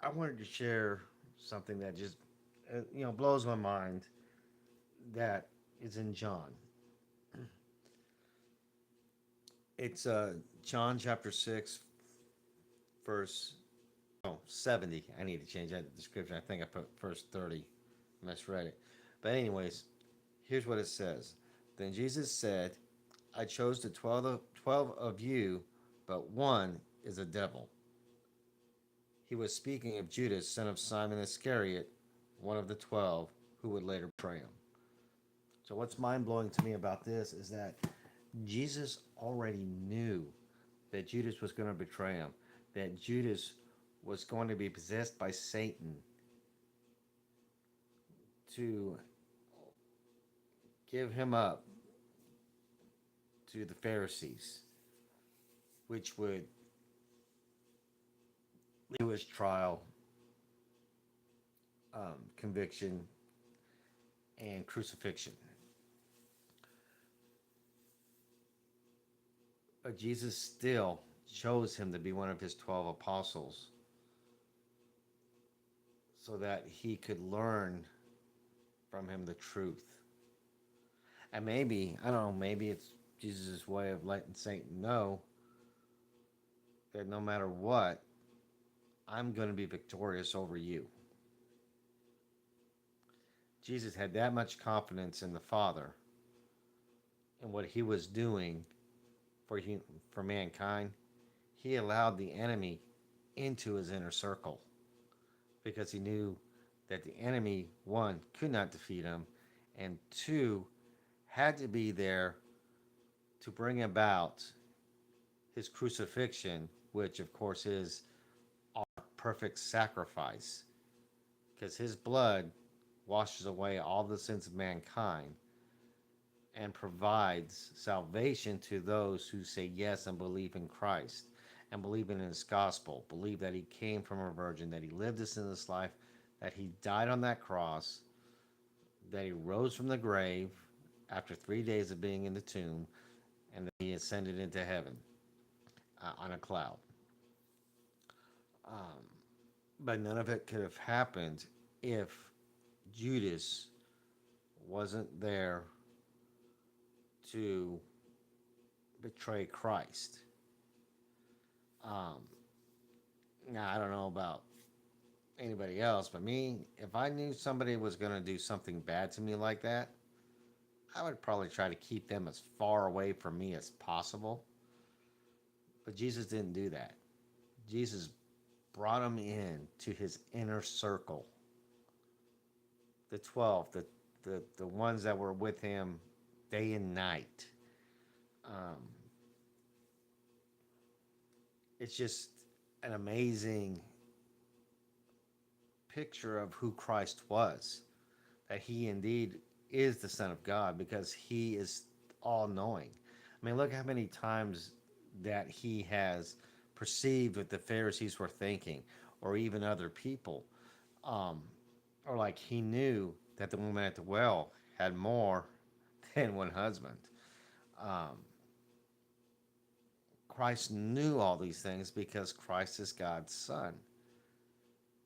I wanted to share something that just blows my mind. That is in John. It's John chapter 6, verse 70. I need to change that description. I think I put verse 30. Misread it. But anyways, here's what it says. Then Jesus said, I chose the 12 of you, but one is a devil. He was speaking of Judas, son of Simon Iscariot, one of the 12, who would later betray him. So what's mind blowing to me about this is that Jesus already knew that Judas was going to betray him, that Judas was going to be possessed by Satan to give him up to the Pharisees, which would lead to his trial, conviction, and crucifixion. But Jesus still chose him to be one of his 12 apostles so that he could learn from him the truth. And maybe, I don't know, maybe it's Jesus' way of letting Satan know that no matter what, I'm going to be victorious over you. Jesus had that much confidence in the Father and what he was doing for mankind. He allowed the enemy into his inner circle because he knew that the enemy, one, could not defeat him, and two, had to be there to bring about his crucifixion, which of course is our perfect sacrifice, because his blood washes away all the sins of mankind and provides salvation to those who say yes and believe in Christ and believe in his gospel, believe that he came from a virgin, that he lived a sinless life, that he died on that cross, that he rose from the grave after 3 days of being in the tomb, and that he ascended into heaven on a cloud. Um, but none of it could have happened if Judas wasn't there to betray Christ. Um, Now, I don't know about anybody else, but me, if I knew somebody was going to do something bad to me like that, I would probably try to keep them as far away from me as possible. But Jesus didn't do that. Jesus brought them in to his inner circle. The 12, the ones that were with him day and night. Um, it's just an amazing picture of who Christ was. That he indeed is the Son of God because he is all knowing. I mean, look how many times that he has perceived what the Pharisees were thinking, or even other people. Um, or like he knew that the woman at the well had more than one husband. Um, Christ knew all these things because Christ is God's Son.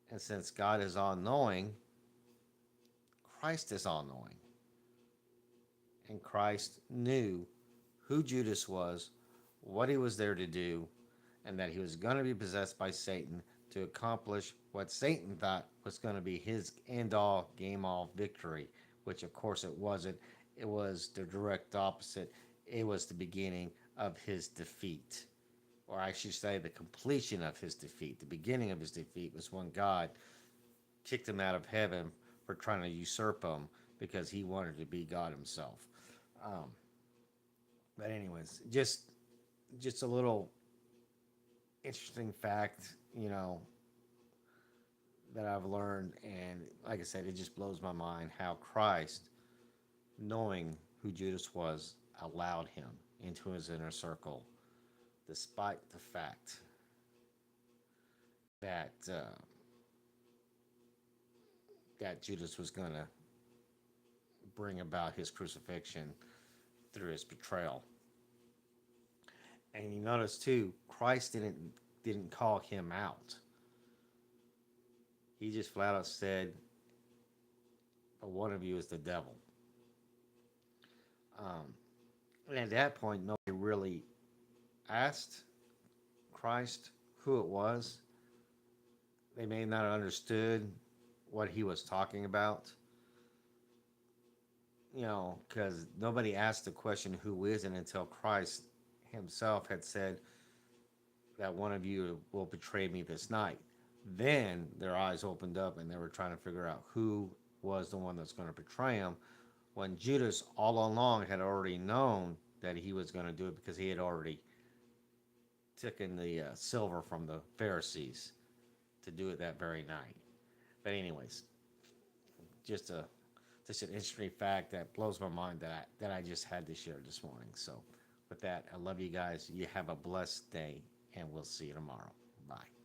And since God is all knowing, Christ is all knowing. And Christ knew who Judas was, what he was there to do, and that he was going to be possessed by Satan to accomplish what Satan thought was going to be his end all, game all victory, which of course it wasn't. It was the direct opposite. It was the beginning of his defeat, or I should say, the completion of his defeat. The beginning of his defeat was when God kicked him out of heaven for trying to usurp him because he wanted to be God himself. Um, but anyways, just a little interesting fact, that I've learned, and like I said, it just blows my mind how Christ, knowing who Judas was, allowed him into his inner circle, despite the fact that that Judas was going to bring about his crucifixion through his betrayal. And you notice too, Christ didn't call him out. He just flat out said, "But one of you is the devil." Um, and at that point, nobody really asked Christ who it was. They may not have understood what he was talking about, because nobody asked the question, "Who is it?" until Christ himself had said that one of you will betray me this night. Then their eyes opened up and they were trying to figure out who was the one that's going to betray him, when Judas all along had already known that he was going to do it because he had already taken the silver from the Pharisees to do it that very night. But anyways, just a just an interesting fact that blows my mind that I just had to share this morning. So with that, I love you guys. You have a blessed day, and we'll see you tomorrow. Bye.